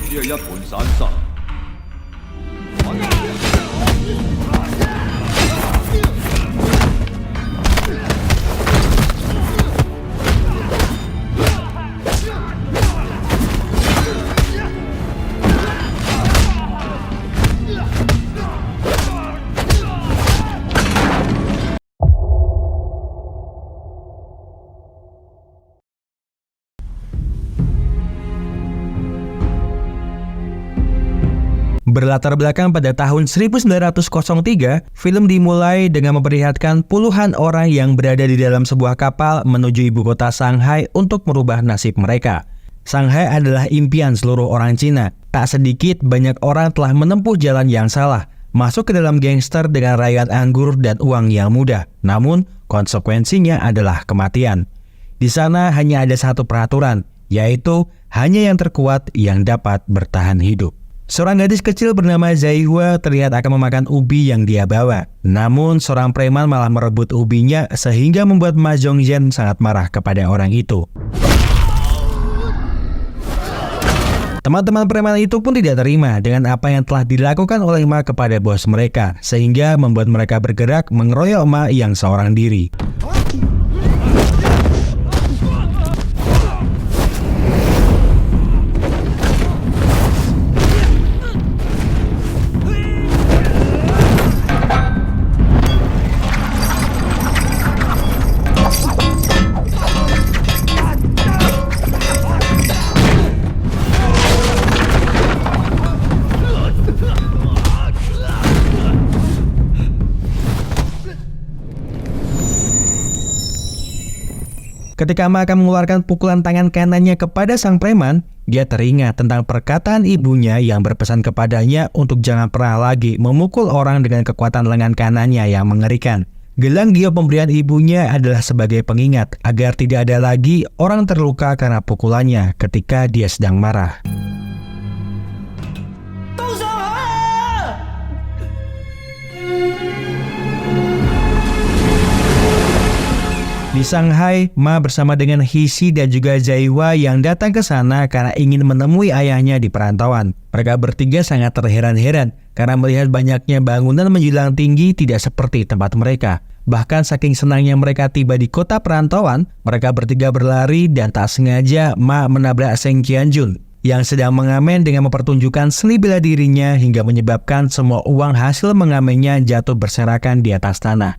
只係一盤散沙。Berlatar belakang pada tahun 1903, film dimulai dengan memperlihatkan puluhan orang yang berada di dalam sebuah kapal menuju ibu kota Shanghai untuk merubah nasib mereka. Shanghai adalah impian seluruh orang Cina. Tak sedikit banyak orang telah menempuh jalan yang salah, masuk ke dalam gangster dengan rayuan anggur dan uang yang mudah. Namun, konsekuensinya adalah kematian. Di sana hanya ada satu peraturan, yaitu hanya yang terkuat yang dapat bertahan hidup. Seorang gadis kecil bernama Zaihua terlihat akan memakan ubi yang dia bawa. Namun, seorang preman malah merebut ubinya sehingga membuat Ma Zhongzhen sangat marah kepada orang itu. Teman-teman preman itu pun tidak terima dengan apa yang telah dilakukan oleh Ma kepada bos mereka, sehingga membuat mereka bergerak mengeroyok Ma yang seorang diri. Ketika Ma akan mengeluarkan pukulan tangan kanannya kepada sang preman, dia teringat tentang perkataan ibunya yang berpesan kepadanya untuk jangan pernah lagi memukul orang dengan kekuatan lengan kanannya yang mengerikan. Gelang giok pemberian ibunya adalah sebagai pengingat agar tidak ada lagi orang terluka karena pukulannya ketika dia sedang marah. Di Shanghai, Ma bersama dengan Hixi dan juga Zaihua yang datang ke sana karena ingin menemui ayahnya di perantauan. Mereka bertiga sangat terheran-heran karena melihat banyaknya bangunan menjulang tinggi tidak seperti tempat mereka. Bahkan saking senangnya mereka tiba di kota perantauan, mereka bertiga berlari dan tak sengaja Ma menabrak Seng Qianjun yang sedang mengamen dengan mempertunjukkan seni bela dirinya hingga menyebabkan semua uang hasil mengamennya jatuh berserakan di atas tanah.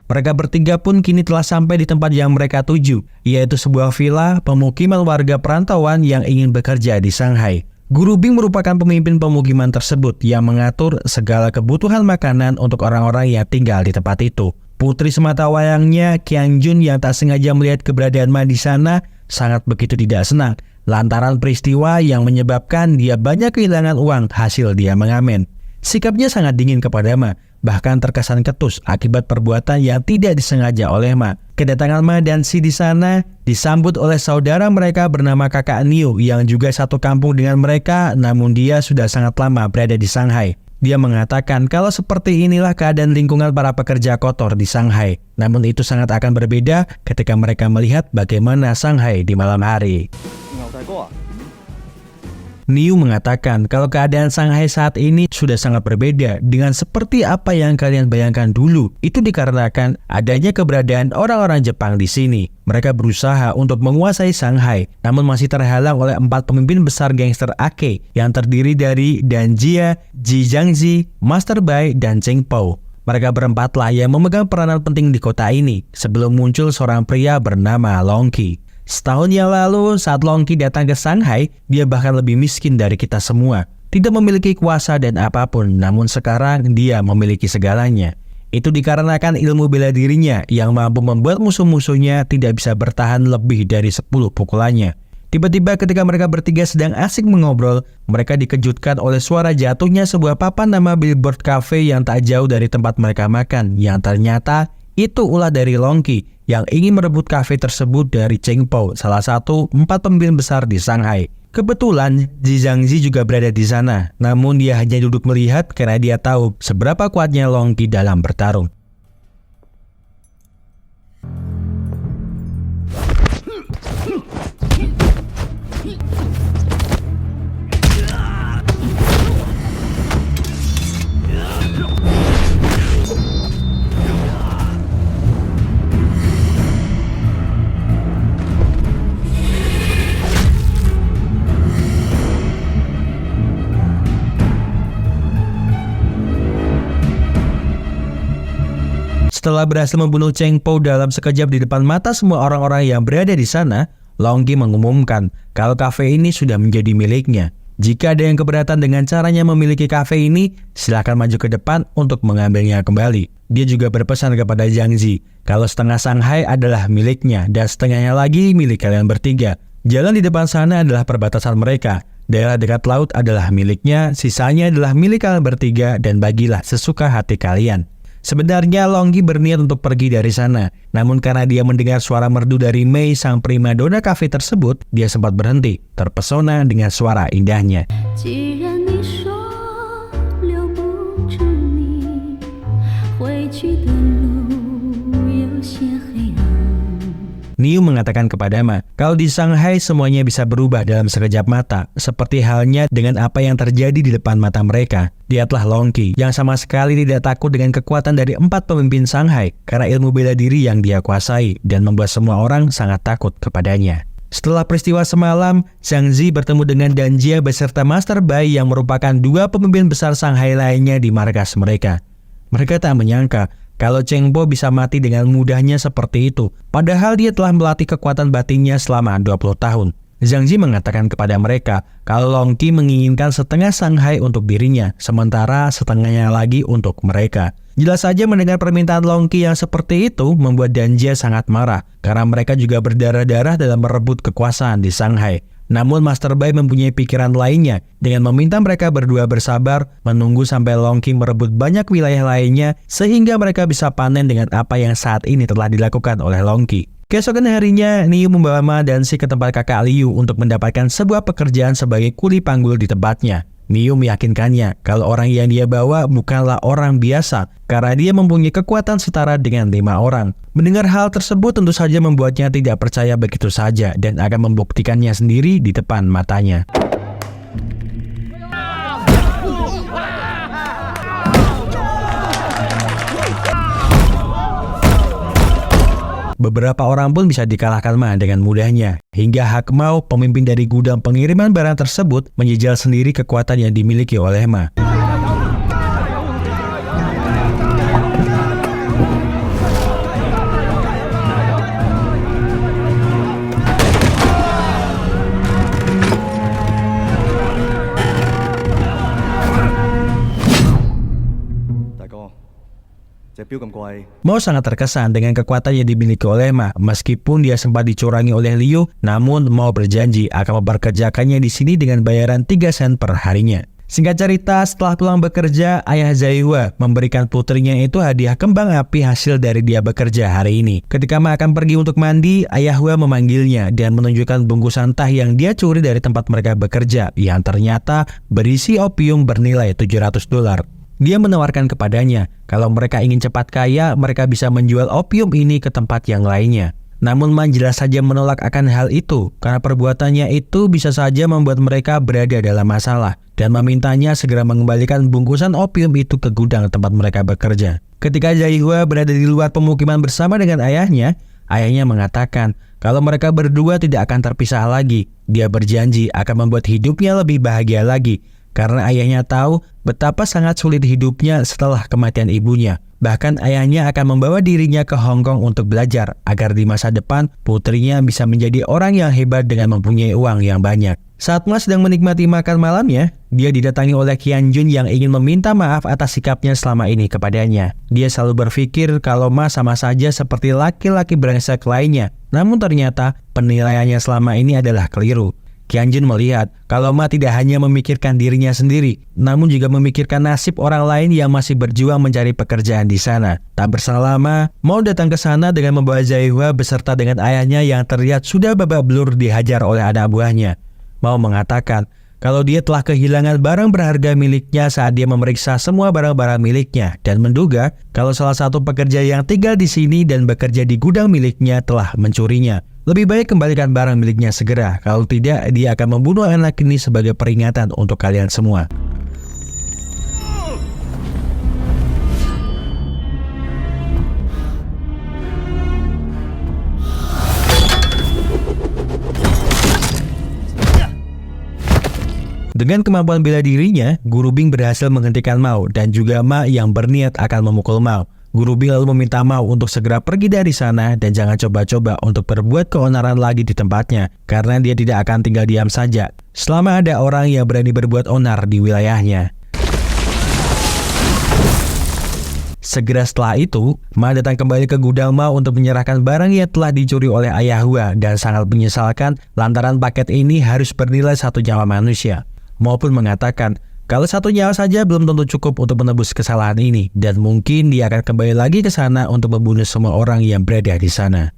Mereka bertiga pun kini telah sampai di tempat yang mereka tuju, yaitu sebuah villa pemukiman warga perantauan yang ingin bekerja di Shanghai. Guru Bing merupakan pemimpin pemukiman tersebut yang mengatur segala kebutuhan makanan untuk orang-orang yang tinggal di tempat itu. Putri semata wayangnya, Qiang Jun, yang tak sengaja melihat keberadaan Ma di sana, sangat begitu tidak senang lantaran peristiwa yang menyebabkan dia banyak kehilangan uang hasil dia mengamen. Sikapnya sangat dingin kepada Ma, bahkan terkesan ketus akibat perbuatan yang tidak disengaja oleh Ma. Kedatangan Ma dan Si di sana disambut oleh saudara mereka bernama kakak Niu yang juga satu kampung dengan mereka, namun dia sudah sangat lama berada di Shanghai. Dia mengatakan kalau seperti inilah keadaan lingkungan para pekerja kotor di Shanghai. Namun itu sangat akan berbeda ketika mereka melihat bagaimana Shanghai di malam hari. Niu mengatakan kalau keadaan Shanghai saat ini sudah sangat berbeda dengan seperti apa yang kalian bayangkan dulu. Itu dikarenakan adanya keberadaan orang-orang Jepang di sini. Mereka berusaha untuk menguasai Shanghai, namun masih terhalang oleh 4 pemimpin besar gangster Ake yang terdiri dari Dan Jia, Ji Jiangzi, Master Bai, dan Cheng Pao. Mereka berempatlah yang memegang peranan penting di kota ini sebelum muncul seorang pria bernama Long Qi. Setahun yang lalu saat Long Qi datang ke Shanghai, dia bahkan lebih miskin dari kita semua. Tidak memiliki kuasa dan apapun, namun sekarang dia memiliki segalanya. Itu dikarenakan ilmu bela dirinya yang mampu membuat musuh-musuhnya tidak bisa bertahan lebih dari 10 pukulannya. Tiba-tiba ketika mereka bertiga sedang asik mengobrol, mereka dikejutkan oleh suara jatuhnya sebuah papan nama billboard cafe yang tak jauh dari tempat mereka makan, yang ternyata itu ulah dari Long Qi yang ingin merebut kafe tersebut dari Cheng Pao, salah satu 4 pemimpin besar di Shanghai. Kebetulan Ji Jiangzi juga berada di sana, namun dia hanya duduk melihat karena dia tahu seberapa kuatnya Long Qi dalam bertarung. Setelah berhasil membunuh Cheng Po dalam sekejap di depan mata semua orang-orang yang berada di sana, Long Qi mengumumkan kalau kafe ini sudah menjadi miliknya. Jika ada yang keberatan dengan caranya memiliki kafe ini, silakan maju ke depan untuk mengambilnya kembali. Dia juga berpesan kepada Zhang Zi kalau setengah Shanghai adalah miliknya dan setengahnya lagi milik kalian bertiga. Jalan di depan sana adalah perbatasan mereka. Daerah dekat laut adalah miliknya, sisanya adalah milik kalian bertiga dan bagilah sesuka hati kalian. Sebenarnya Long Qi berniat untuk pergi dari sana, namun karena dia mendengar suara merdu dari Mei sang primadona kafe tersebut, dia sempat berhenti, terpesona dengan suara indahnya. Niu mengatakan kepada Ma, kalau di Shanghai semuanya bisa berubah dalam sekejap mata, seperti halnya dengan apa yang terjadi di depan mata mereka. Lihatlah Long Qi, yang sama sekali tidak takut dengan kekuatan dari 4 pemimpin Shanghai, karena ilmu bela diri yang dia kuasai, dan membuat semua orang sangat takut kepadanya. Setelah peristiwa semalam, Zhang Zi bertemu dengan Dan Jia beserta Master Bai yang merupakan 2 pemimpin besar Shanghai lainnya di markas mereka. Mereka tak menyangka kalau Cheng Po bisa mati dengan mudahnya seperti itu, padahal dia telah melatih kekuatan batinnya selama 20 tahun. Zhang Zi mengatakan kepada mereka kalau Long Qi menginginkan setengah Shanghai untuk dirinya, sementara setengahnya lagi untuk mereka. Jelas saja mendengar permintaan Long Qi yang seperti itu membuat Dan Jia sangat marah, karena mereka juga berdarah-darah dalam merebut kekuasaan di Shanghai. Namun Master Bai mempunyai pikiran lainnya dengan meminta mereka berdua bersabar menunggu sampai Long Qi merebut banyak wilayah lainnya sehingga mereka bisa panen dengan apa yang saat ini telah dilakukan oleh Long Qi. Keesokan harinya, Niu membawa Ma dan Si ke tempat kakak Liu untuk mendapatkan sebuah pekerjaan sebagai kuli panggul di tempatnya. Niu meyakinkannya kalau orang yang dia bawa bukanlah orang biasa karena dia mempunyai kekuatan setara dengan 5 orang. Mendengar hal tersebut tentu saja membuatnya tidak percaya begitu saja dan akan membuktikannya sendiri di depan matanya. Beberapa orang pun bisa dikalahkan Ma dengan mudahnya, hingga Hak Mao, pemimpin dari gudang pengiriman barang tersebut, menjejal sendiri kekuatan yang dimiliki oleh Ma. Mao sangat terkesan dengan kekuatan yang dimiliki oleh Ma. Meskipun dia sempat dicurangi oleh Liu, namun Mao berjanji akan memperkerjakannya di sini dengan bayaran 3 sen per harinya. Singkat cerita, setelah pulang bekerja, ayah Zaihua memberikan putrinya itu hadiah kembang api hasil dari dia bekerja hari ini. Ketika Ma akan pergi untuk mandi, ayah Hua memanggilnya dan menunjukkan bungkusan tah yang dia curi dari tempat mereka bekerja, yang ternyata berisi opium bernilai $700. Dia menawarkan kepadanya, kalau mereka ingin cepat kaya, mereka bisa menjual opium ini ke tempat yang lainnya. Namun Ma jelas saja menolak akan hal itu, karena perbuatannya itu bisa saja membuat mereka berada dalam masalah, dan memintanya segera mengembalikan bungkusan opium itu ke gudang tempat mereka bekerja. Ketika Zaihua berada di luar pemukiman bersama dengan ayahnya, ayahnya mengatakan kalau mereka berdua tidak akan terpisah lagi. Dia berjanji akan membuat hidupnya lebih bahagia lagi, karena ayahnya tahu betapa sangat sulit hidupnya setelah kematian ibunya. Bahkan ayahnya akan membawa dirinya ke Hong Kong untuk belajar agar di masa depan putrinya bisa menjadi orang yang hebat dengan mempunyai uang yang banyak. Saat Ma sedang menikmati makan malamnya, dia didatangi oleh Qian Jun yang ingin meminta maaf atas sikapnya selama ini kepadanya. Dia selalu berpikir kalau Ma sama saja seperti laki-laki brengsek lainnya, namun ternyata penilaiannya selama ini adalah keliru. Qian Jun melihat kalau Ma tidak hanya memikirkan dirinya sendiri, namun juga memikirkan nasib orang lain yang masih berjuang mencari pekerjaan di sana. Tak berselang lama, Mao datang ke sana dengan membawa Zaihua beserta dengan ayahnya yang terlihat sudah babak belur dihajar oleh anak buahnya. Mao mengatakan kalau dia telah kehilangan barang berharga miliknya saat dia memeriksa semua barang-barang miliknya dan menduga kalau salah satu pekerja yang tinggal di sini dan bekerja di gudang miliknya telah mencurinya. Lebih baik kembalikan barang miliknya segera, kalau tidak dia akan membunuh anak ini sebagai peringatan untuk kalian semua. Dengan kemampuan bela dirinya, Guru Bing berhasil menghentikan Mao dan juga Ma yang berniat akan memukul Mao. Guru Bing lalu meminta Mao untuk segera pergi dari sana dan jangan coba-coba untuk berbuat keonaran lagi di tempatnya, karena dia tidak akan tinggal diam saja selama ada orang yang berani berbuat onar di wilayahnya. Segera setelah itu, Ma datang kembali ke gudang Mao untuk menyerahkan barang yang telah dicuri oleh ayah Hua dan sangat menyesalkan lantaran paket ini harus bernilai 1 nyawa manusia. Mao pun mengatakan, kalau 1 nyawa saja belum tentu cukup untuk menebus kesalahan ini, dan mungkin dia akan kembali lagi ke sana untuk membunuh semua orang yang berada di sana.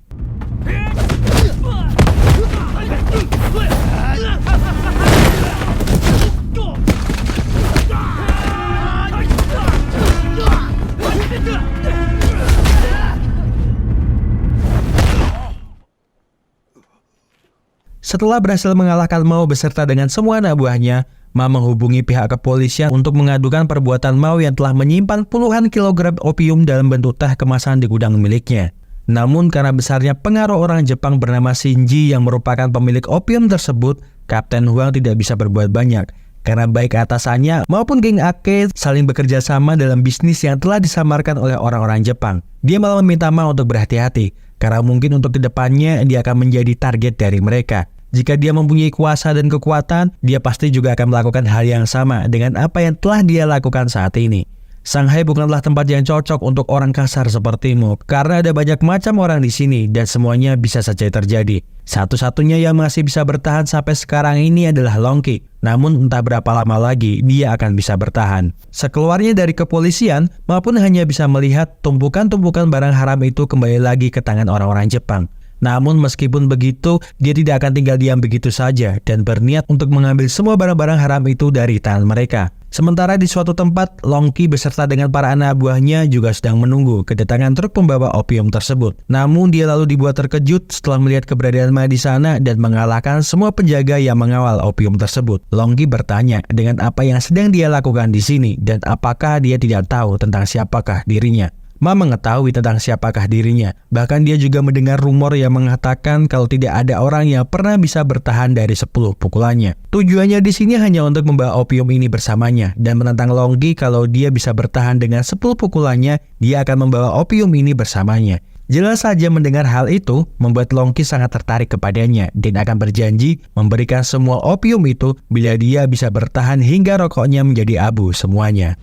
Setelah berhasil mengalahkan Mao beserta dengan semua anak buahnya, Ma menghubungi pihak kepolisian untuk mengadukan perbuatan Mao yang telah menyimpan puluhan kilogram opium dalam bentuk teh kemasan di gudang miliknya. Namun karena besarnya pengaruh orang Jepang bernama Shinji yang merupakan pemilik opium tersebut, Kapten Huang tidak bisa berbuat banyak. Karena baik atasannya maupun geng Ake saling bekerja sama dalam bisnis yang telah disamarkan oleh orang-orang Jepang. Dia malah meminta Ma untuk berhati-hati, karena mungkin untuk kedepannya dia akan menjadi target dari mereka. Jika dia mempunyai kuasa dan kekuatan, dia pasti juga akan melakukan hal yang sama dengan apa yang telah dia lakukan saat ini. Shanghai bukanlah tempat yang cocok untuk orang kasar sepertimu, karena ada banyak macam orang di sini dan semuanya bisa saja terjadi. Satu-satunya yang masih bisa bertahan sampai sekarang ini adalah Long Qi. Namun entah berapa lama lagi dia akan bisa bertahan. Sekeluarnya dari kepolisian, maupun hanya bisa melihat tumpukan-tumpukan barang haram itu kembali lagi ke tangan orang-orang Jepang. Namun meskipun begitu, dia tidak akan tinggal diam begitu saja dan berniat untuk mengambil semua barang-barang haram itu dari tangan mereka. Sementara di suatu tempat, Long Qi beserta dengan para anak buahnya juga sedang menunggu kedatangan truk pembawa opium tersebut. Namun dia lalu dibuat terkejut setelah melihat keberadaan Ma di sana dan mengalahkan semua penjaga yang mengawal opium tersebut. Long Qi bertanya dengan apa yang sedang dia lakukan di sini dan apakah dia tidak tahu tentang siapakah dirinya. Ma mengetahui tentang siapakah dirinya. Bahkan dia juga mendengar rumor yang mengatakan kalau tidak ada orang yang pernah bisa bertahan dari 10 pukulannya. Tujuannya di sini hanya untuk membawa opium ini bersamanya dan menantang Long Qi kalau dia bisa bertahan dengan 10 pukulannya, dia akan membawa opium ini bersamanya. Jelas saja mendengar hal itu membuat Long Qi sangat tertarik kepadanya dan akan berjanji memberikan semua opium itu bila dia bisa bertahan hingga rokoknya menjadi abu semuanya.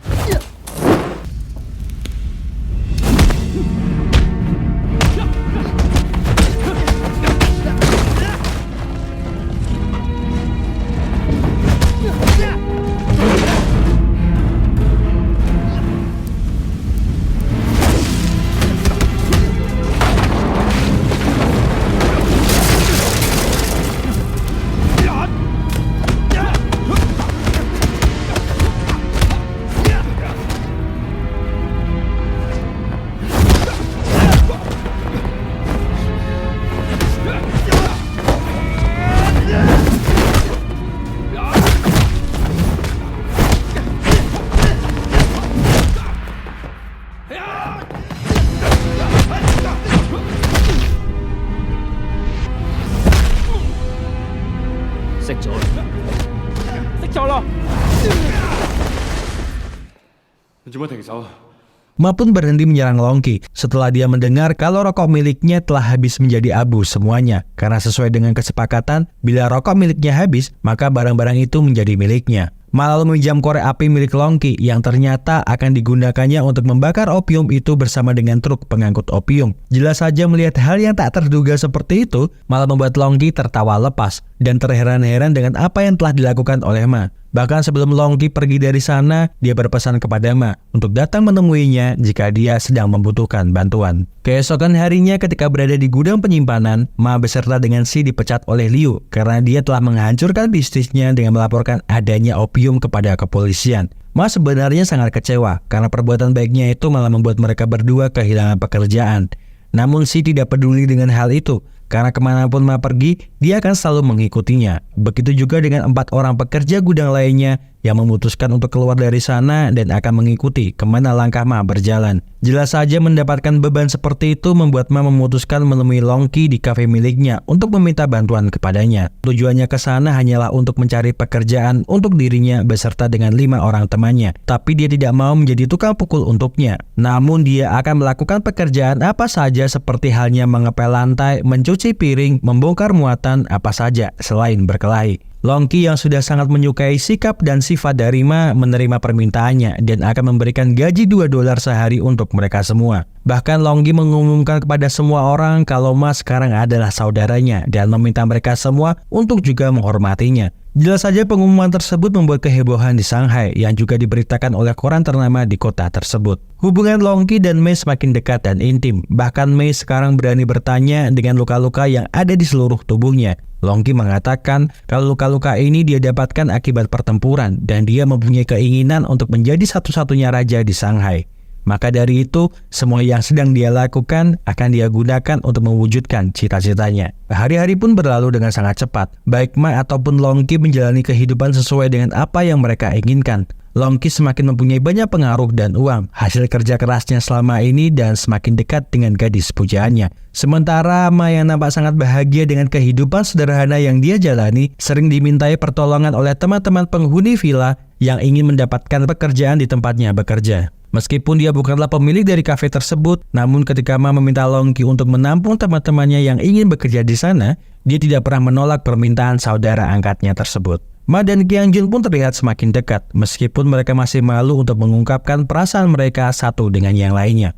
Ma pun berhenti menyerang Long Qi setelah dia mendengar kalau rokok miliknya telah habis menjadi abu semuanya. Karena sesuai dengan kesepakatan, bila rokok miliknya habis, maka barang-barang itu menjadi miliknya. Ma lalu meminjam korek api milik Long Qi yang ternyata akan digunakannya untuk membakar opium itu bersama dengan truk pengangkut opium. Jelas saja melihat hal yang tak terduga seperti itu malah membuat Long Qi tertawa lepas dan terheran-heran dengan apa yang telah dilakukan oleh Ma. Bahkan sebelum Long Qi pergi dari sana, dia berpesan kepada Ma untuk datang menemuinya jika dia sedang membutuhkan bantuan. Keesokan harinya ketika berada di gudang penyimpanan, Ma beserta dengan Si dipecat oleh Liu karena dia telah menghancurkan bisnisnya dengan melaporkan adanya opium kepada kepolisian. Ma sebenarnya sangat kecewa karena perbuatan baiknya itu malah membuat mereka berdua kehilangan pekerjaan. Namun Si tidak peduli dengan hal itu. Karena kemanapun Ma pergi, dia akan selalu mengikutinya. Begitu juga dengan 4 orang pekerja gudang lainnya yang memutuskan untuk keluar dari sana dan akan mengikuti kemana langkah Ma berjalan. Jelas saja mendapatkan beban seperti itu membuat Ma memutuskan menemui Longki di kafe miliknya untuk meminta bantuan kepadanya. Tujuannya ke sana hanyalah untuk mencari pekerjaan untuk dirinya beserta dengan 5 orang temannya. Tapi dia tidak mau menjadi tukang pukul untuknya. Namun dia akan melakukan pekerjaan apa saja seperti halnya mengepel lantai, mencuci piring, membongkar muatan, apa saja selain berkelahi. Longki yang sudah sangat menyukai sikap dan sifat dari Ma menerima permintaannya dan akan memberikan gaji $2 sehari untuk mereka semua. Bahkan Longki mengumumkan kepada semua orang kalau Ma sekarang adalah saudaranya dan meminta mereka semua untuk juga menghormatinya. Jelas saja pengumuman tersebut membuat kehebohan di Shanghai yang juga diberitakan oleh koran ternama di kota tersebut. Hubungan Longki dan Mei semakin dekat dan intim. Bahkan Mei sekarang berani bertanya dengan luka-luka yang ada di seluruh tubuhnya. Longki mengatakan kalau luka-luka ini dia dapatkan akibat pertempuran dan dia mempunyai keinginan untuk menjadi satu-satunya raja di Shanghai. Maka dari itu, semua yang sedang dia lakukan akan dia gunakan untuk mewujudkan cita-citanya. Hari-hari pun berlalu dengan sangat cepat. Baik Ma ataupun Longki menjalani kehidupan sesuai dengan apa yang mereka inginkan. Longki semakin mempunyai banyak pengaruh dan uang, hasil kerja kerasnya selama ini dan semakin dekat dengan gadis pujaannya. Sementara Ma yang nampak sangat bahagia dengan kehidupan sederhana yang dia jalani, sering dimintai pertolongan oleh teman-teman penghuni villa yang ingin mendapatkan pekerjaan di tempatnya bekerja. Meskipun dia bukanlah pemilik dari kafe tersebut, namun ketika Ma meminta Longki untuk menampung teman-temannya yang ingin bekerja di sana, dia tidak pernah menolak permintaan saudara angkatnya tersebut. Ma dan Qiangjun pun terlihat semakin dekat, meskipun mereka masih malu untuk mengungkapkan perasaan mereka satu dengan yang lainnya.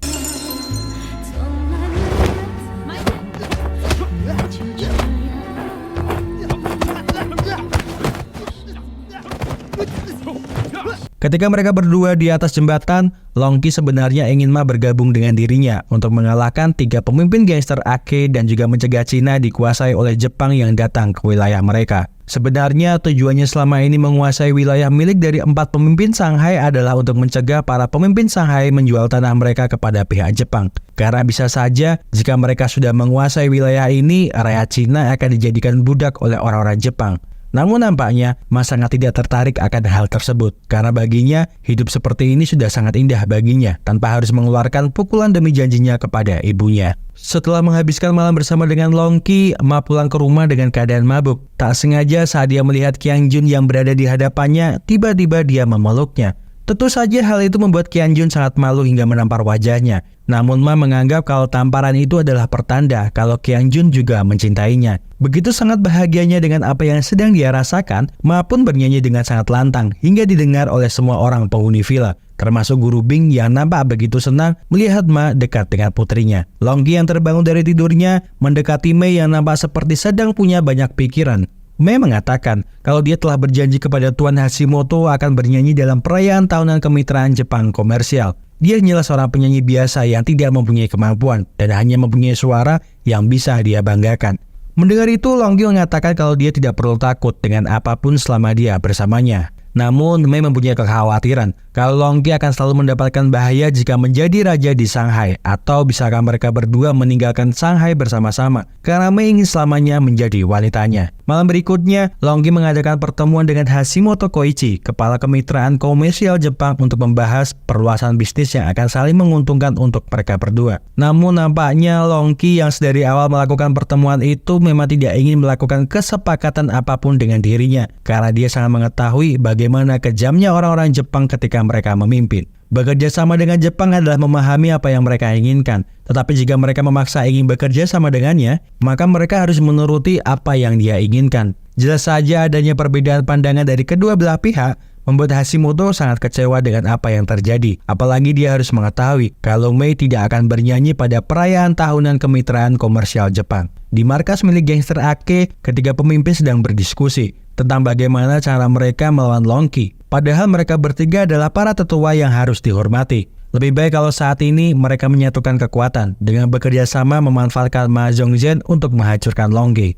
Ketika mereka berdua di atas jembatan, Longki sebenarnya ingin Ma bergabung dengan dirinya untuk mengalahkan 3 pemimpin gangster Ake dan juga mencegah Cina dikuasai oleh Jepang yang datang ke wilayah mereka. Sebenarnya tujuannya selama ini menguasai wilayah milik dari 4 pemimpin Shanghai adalah untuk mencegah para pemimpin Shanghai menjual tanah mereka kepada pihak Jepang. Karena bisa saja jika mereka sudah menguasai wilayah ini, rakyat Cina akan dijadikan budak oleh orang-orang Jepang. Namun nampaknya Ma sangat tidak tertarik akan hal tersebut karena baginya hidup seperti ini sudah sangat indah baginya tanpa harus mengeluarkan pukulan demi janjinya kepada ibunya. Setelah menghabiskan malam bersama dengan Longki, Ma pulang ke rumah dengan keadaan mabuk. Tak sengaja saat dia melihat Qiangjun yang berada di hadapannya, tiba-tiba dia memeluknya. Tentu saja hal itu membuat Qiangjun sangat malu hingga menampar wajahnya. Namun Ma menganggap kalau tamparan itu adalah pertanda kalau Qiangjun juga mencintainya. Begitu sangat bahagianya dengan apa yang sedang dia rasakan, Ma pun bernyanyi dengan sangat lantang hingga didengar oleh semua orang penghuni villa, termasuk guru Bing yang nampak begitu senang melihat Ma dekat dengan putrinya. Longki yang terbangun dari tidurnya mendekati Mei yang nampak seperti sedang punya banyak pikiran. Mei mengatakan kalau dia telah berjanji kepada Tuan Hashimoto akan bernyanyi dalam perayaan tahunan kemitraan Jepang komersial. Dia hanyalah seorang penyanyi biasa yang tidak mempunyai kemampuan dan hanya mempunyai suara yang bisa dia banggakan. Mendengar itu, Longki mengatakan kalau dia tidak perlu takut dengan apapun selama dia bersamanya. Namun, Mei mempunyai kekhawatiran kalau Longki akan selalu mendapatkan bahaya jika menjadi raja di Shanghai, atau bisakah mereka berdua meninggalkan Shanghai bersama-sama karena Mei ingin selamanya menjadi wanitanya. Malam berikutnya, Longki mengadakan pertemuan dengan Hashimoto Koichi, kepala kemitraan komersial Jepang, untuk membahas perluasan bisnis yang akan saling menguntungkan untuk mereka berdua. Namun nampaknya Longki yang sedari awal melakukan pertemuan itu memang tidak ingin melakukan kesepakatan apapun dengan dirinya, karena dia sangat mengetahui bagaimana kejamnya orang-orang Jepang ketika mereka memimpin. Bekerja sama dengan Jepang adalah memahami apa yang mereka inginkan. Tetapi jika mereka memaksa ingin bekerja sama dengannya, maka mereka harus menuruti apa yang dia inginkan. Jelas saja adanya perbedaan pandangan dari kedua belah pihak membuat Hashimoto sangat kecewa dengan apa yang terjadi. Apalagi dia harus mengetahui kalau Mei tidak akan bernyanyi pada perayaan tahunan kemitraan komersial Jepang. Di markas milik gangster Ake, ketiga pemimpin sedang berdiskusi tentang bagaimana cara mereka melawan Longki. Padahal mereka bertiga adalah para tetua yang harus dihormati. Lebih baik kalau saat ini mereka menyatukan kekuatan dengan bekerja sama memanfaatkan Ma Zhongzhen untuk menghancurkan Longki.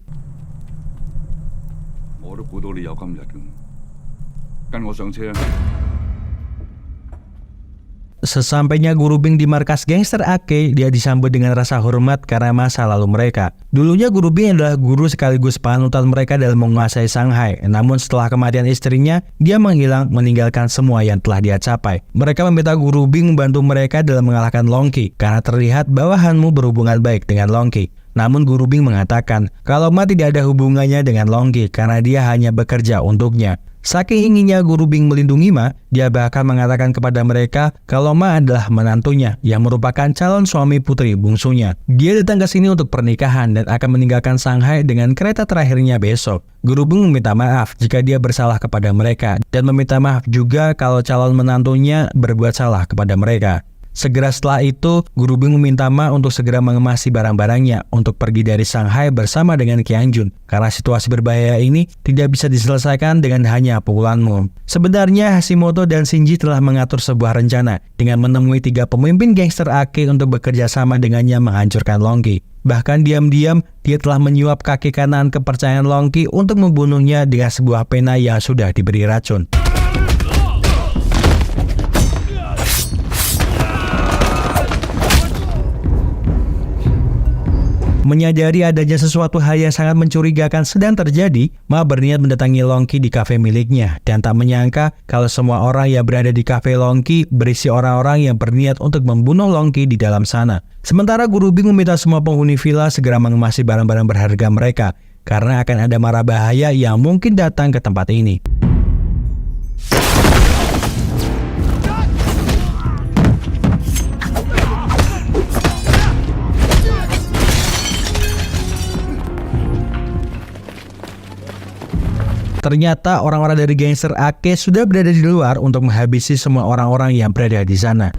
Sesampainya Guru Bing di markas gangster Ake, dia disambut dengan rasa hormat karena masa lalu mereka. Dulunya Guru Bing adalah guru sekaligus panutan mereka dalam menguasai Shanghai. Namun setelah kematian istrinya, dia menghilang meninggalkan semua yang telah dia capai. Mereka meminta Guru Bing membantu mereka dalam mengalahkan Long Qi karena terlihat bahwa Hanmu berhubungan baik dengan Long Qi. Namun Guru Bing mengatakan kalau Ma tidak ada hubungannya dengan Long Qi karena dia hanya bekerja untuknya. Saking inginnya Guru Bing melindungi Ma, dia bahkan mengatakan kepada mereka kalau Ma adalah menantunya yang merupakan calon suami putri bungsunya. Dia datang ke sini untuk pernikahan dan akan meninggalkan Shanghai dengan kereta terakhirnya besok. Guru Bing meminta maaf jika dia bersalah kepada mereka dan meminta maaf juga kalau calon menantunya berbuat salah kepada mereka. Segera setelah itu, Guru Bing meminta Ma untuk segera mengemasi barang-barangnya untuk pergi dari Shanghai bersama dengan Qiangjun. Karena situasi berbahaya ini tidak bisa diselesaikan dengan hanya pukulanmu. Sebenarnya Hashimoto dan Shinji telah mengatur sebuah rencana dengan menemui 3 pemimpin gangster Ake untuk bekerja sama dengannya menghancurkan Long Qi. Bahkan diam-diam, dia telah menyuap kaki kanan kepercayaan Long Qi untuk membunuhnya dengan sebuah pena yang sudah diberi racun. Menyadari adanya sesuatu hal yang sangat mencurigakan sedang terjadi, Ma berniat mendatangi Long Qi di kafe miliknya dan tak menyangka kalau semua orang yang berada di kafe Long Qi berisi orang-orang yang berniat untuk membunuh Long Qi di dalam sana. Sementara Guru Bing meminta semua penghuni villa segera mengemasi barang-barang berharga mereka karena akan ada mara bahaya yang mungkin datang ke tempat ini. Ternyata orang-orang dari gangster Ake sudah berada di luar untuk menghabisi semua orang-orang yang berada di sana.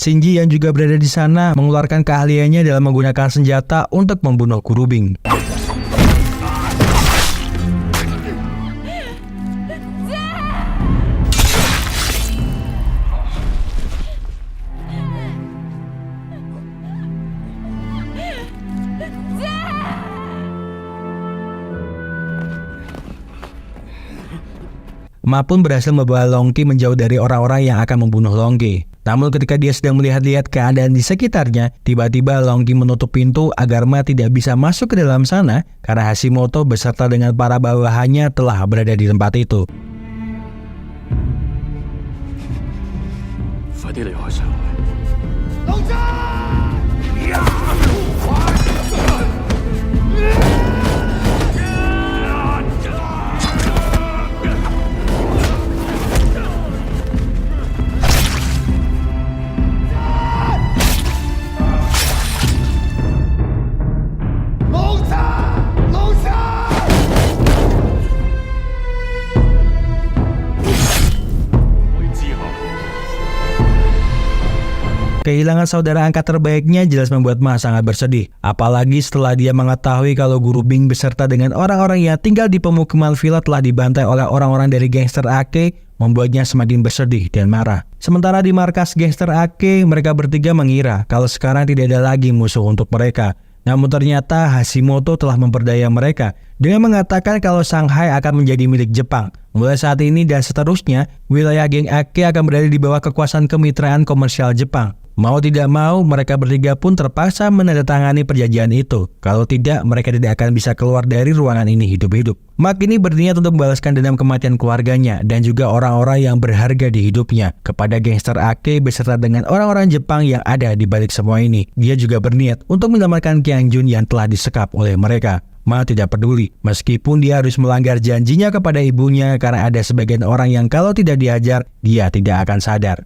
Shinji yang juga berada di sana mengeluarkan keahliannya dalam menggunakan senjata untuk membunuh Guru Bing. Ma pun berhasil membawa Long Qi menjauh dari orang-orang yang akan membunuh Long Qi. Namun ketika dia sedang melihat-lihat keadaan di sekitarnya, tiba-tiba Long Qi menutup pintu agar Ma tidak bisa masuk ke dalam sana karena Hashimoto beserta dengan para bawahannya telah berada di tempat itu. Kehilangan saudara angkat terbaiknya jelas membuat Ma sangat bersedih. Apalagi setelah dia mengetahui kalau Guru Bing beserta dengan orang-orang yang tinggal di pemukiman villa telah dibantai oleh orang-orang dari gangster Ake, membuatnya semakin bersedih dan marah. Sementara di markas gangster Ake, mereka bertiga mengira kalau sekarang tidak ada lagi musuh untuk mereka. Namun ternyata Hashimoto telah memperdaya mereka dengan mengatakan kalau Shanghai akan menjadi milik Jepang. Mulai saat ini dan seterusnya, wilayah geng Ake akan berada di bawah kekuasaan kemitraan komersial Jepang. Mau tidak mau, mereka bertiga pun terpaksa menandatangani perjanjian itu. Kalau tidak, mereka tidak akan bisa keluar dari ruangan ini hidup-hidup. Ma kini berniat untuk membalaskan dendam kematian keluarganya dan juga orang-orang yang berharga di hidupnya kepada gangster Ake beserta dengan orang-orang Jepang yang ada di balik semua ini. Dia juga berniat untuk menyelamatkan Qiangjun yang telah disekap oleh mereka. Ma tidak peduli, meskipun dia harus melanggar janjinya kepada ibunya karena ada sebagian orang yang kalau tidak diajar, dia tidak akan sadar.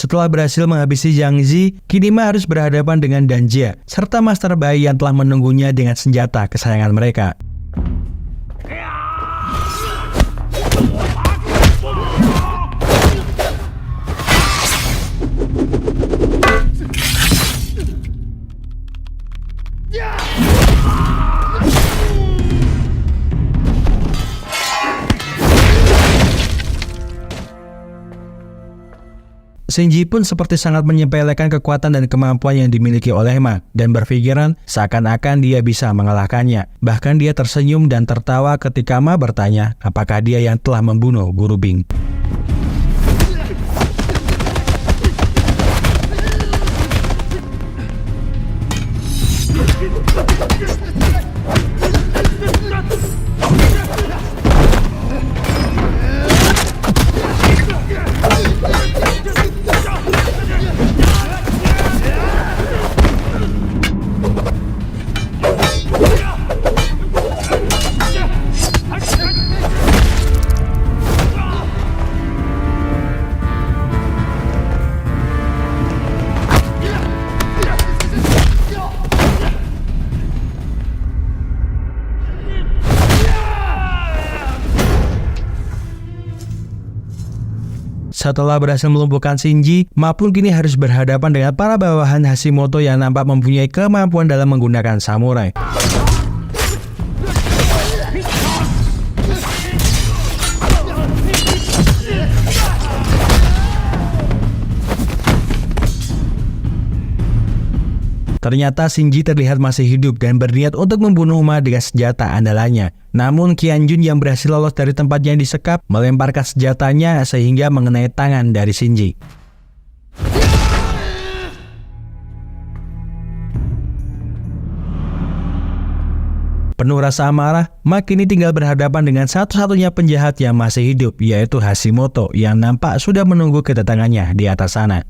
Setelah berhasil menghabisi Zhang Zi, kini Ma harus berhadapan dengan Dan Jia, serta Master Bai yang telah menunggunya dengan senjata kesayangan mereka. Shinji pun seperti sangat menyepelekan kekuatan dan kemampuan yang dimiliki oleh Ma dan berpikiran seakan-akan dia bisa mengalahkannya. Bahkan dia tersenyum dan tertawa ketika Ma bertanya apakah dia yang telah membunuh Guru Bing. Setelah berhasil melumpuhkan Shinji, Ma pun kini harus berhadapan dengan para bawahan Hashimoto yang nampak mempunyai kemampuan dalam menggunakan samurai. Ternyata Shinji terlihat masih hidup dan berniat untuk membunuh Ma dengan senjata andalannya. Namun Qianjun yang berhasil lolos dari tempatnya yang disekap melemparkan senjatanya sehingga mengenai tangan dari Shinji. Penuh rasa amarah, Ma kini tinggal berhadapan dengan satu-satunya penjahat yang masih hidup, yaitu Hashimoto yang nampak sudah menunggu kedatangannya di atas sana.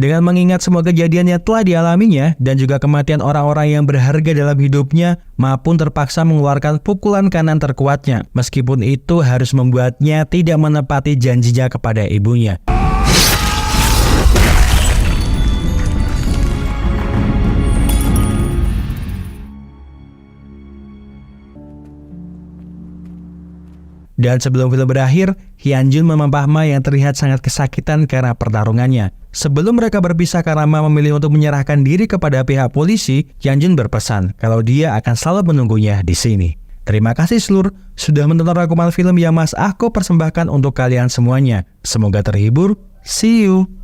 Dengan mengingat semua kejadian yang telah dialaminya dan juga kematian orang-orang yang berharga dalam hidupnya, Ma pun terpaksa mengeluarkan pukulan kanan terkuatnya. Meskipun itu harus membuatnya tidak menepati janjinya kepada ibunya. Dan sebelum film berakhir, Hyunjin memapah Ma yang terlihat sangat kesakitan karena pertarungannya. Sebelum mereka berpisah karena Ma memilih untuk menyerahkan diri kepada pihak polisi, Hyunjin berpesan kalau dia akan selalu menunggunya di sini. Terima kasih seluruh sudah menonton rangkuman film yang Mas Ahko persembahkan untuk kalian semuanya. Semoga terhibur. See you!